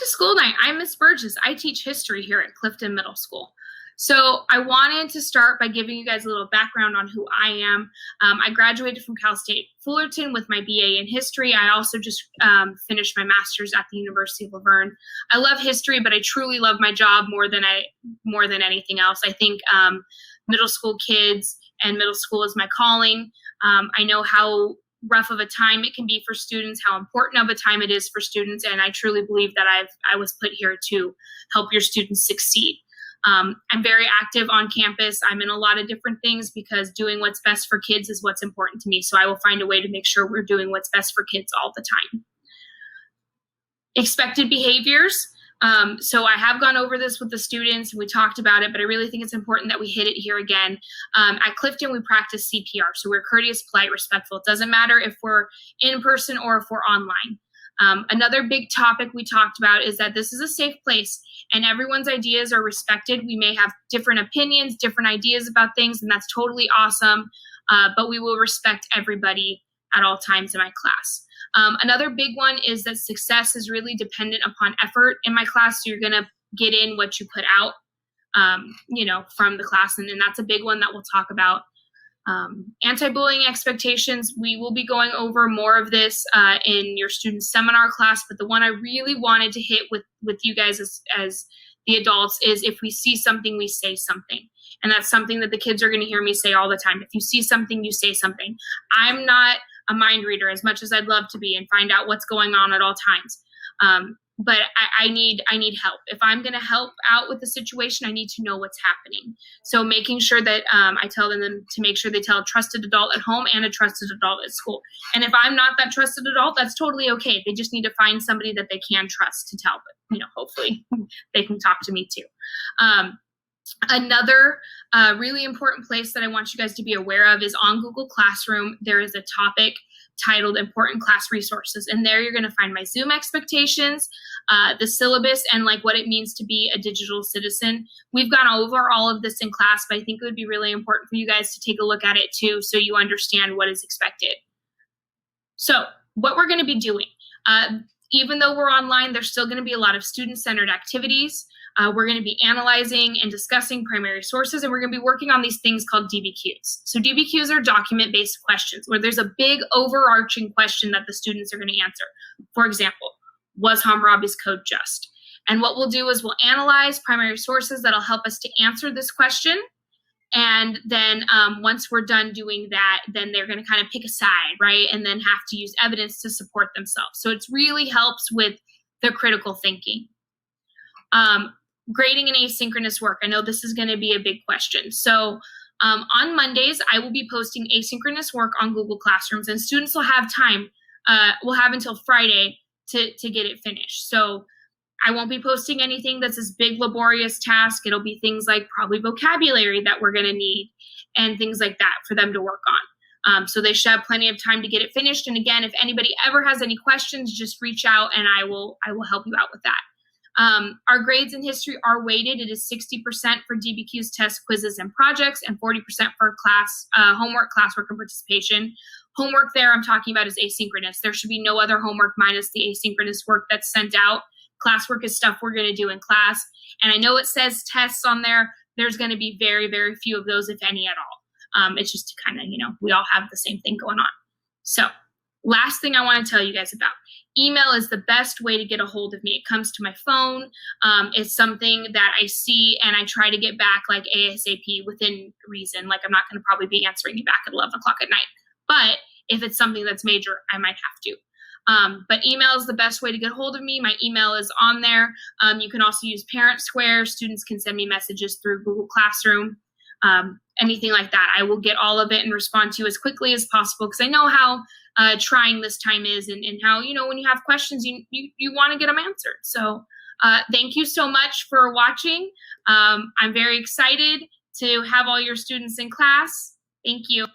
to school night. I'm Miss Burgess. I teach history here at Clifton Middle School. So I wanted to start by giving you guys a little background on who I am. I graduated from Cal State Fullerton with my BA in history. I also just finished my master's at the University of Laverne. I love history, but I truly love my job more than anything else. I think middle school kids and middle school is my calling. I know how rough of a time it can be for students, how important of a time it is for students, and I truly believe that I was put here to help your students succeed. I'm very active on campus. I'm in a lot of different things because doing what's best for kids is what's important to me. So I will find a way to make sure we're doing what's best for kids all the time. Expected behaviors. So I have gone over this with the students and we talked about it, but I really think it's important that we hit it here again. At Clifton, we practice CPR. So we're courteous, polite, respectful. It doesn't matter if we're in person or if we're online. Another big topic we talked about is that this is a safe place and everyone's ideas are respected. We may have different opinions, different ideas about things, and that's totally awesome. But we will respect everybody at all times in my class. Another big one is that success is really dependent upon effort in my class. So you're going to get in what you put out, from the class. And that's a big one that we'll talk about. Anti-bullying expectations. We will be going over more of this in your student seminar class. But the one I really wanted to hit with you guys as the adults is if we see something, we say something. And that's something that the kids are going to hear me say all the time. If you see something, you say something. I'm not a mind reader as much as I'd love to be and find out what's going on at all times. But I need help. If I'm going to help out with the situation, I need to know what's happening. So making sure that I tell them to make sure they tell a trusted adult at home and a trusted adult at school. And if I'm not that trusted adult, that's totally okay. They just need to find somebody that they can trust to tell. But hopefully they can talk to me too. Another really important place that I want you guys to be aware of is on Google Classroom. There is a topic titled Important Class Resources. And there you're going to find my Zoom expectations, the syllabus, and what it means to be a digital citizen. We've gone over all of this in class, but I think it would be really important for you guys to take a look at it too so you understand what is expected. So what we're going to be doing, even though we're online, there's still going to be a lot of student-centered activities. We're going to be analyzing and discussing primary sources, and we're going to be working on these things called DBQs. So DBQs are document-based questions where there's a big overarching question that the students are going to answer. For example, was Hammurabi's Code just? And what we'll do is we'll analyze primary sources that'll help us to answer this question. And then once we're done doing that, then they're going to kind of pick a side, right? And then have to use evidence to support themselves. So it really helps with the critical thinking. Grading and asynchronous work. I know this is going to be a big question. So on Mondays, I will be posting asynchronous work on Google Classrooms, and students will have time. We'll have until Friday to get it finished. So I won't be posting anything that's this big laborious task. It'll be things like probably vocabulary that we're going to need and things like that for them to work on. So they should have plenty of time to get it finished. And again, if anybody ever has any questions, just reach out and I will help you out with that. Our grades in history are weighted. It is 60% for DBQs, tests, quizzes, and projects, and 40% for class homework, classwork, and participation. Homework there I'm talking about is asynchronous. There should be no other homework minus the asynchronous work that's sent out. Classwork is stuff we're going to do in class. And I know it says tests on there. There's going to be very, very few of those, if any at all. It's just to kind of, we all have the same thing going on. So last thing I want to tell you guys about. Email is the best way to get a hold of me. It comes to my phone. It's something that I see and I try to get back ASAP within reason. I'm not going to probably be answering you back at 11 o'clock at night. But if it's something that's major, I might have to. But email is the best way to get a hold of me. My email is on there. You can also use Parent Square. Students can send me messages through Google Classroom. Anything like that. I will get all of it and respond to you as quickly as possible because I know how trying this time is and how, when you have questions, you want to get them answered. So thank you so much for watching. I'm very excited to have all your students in class. Thank you.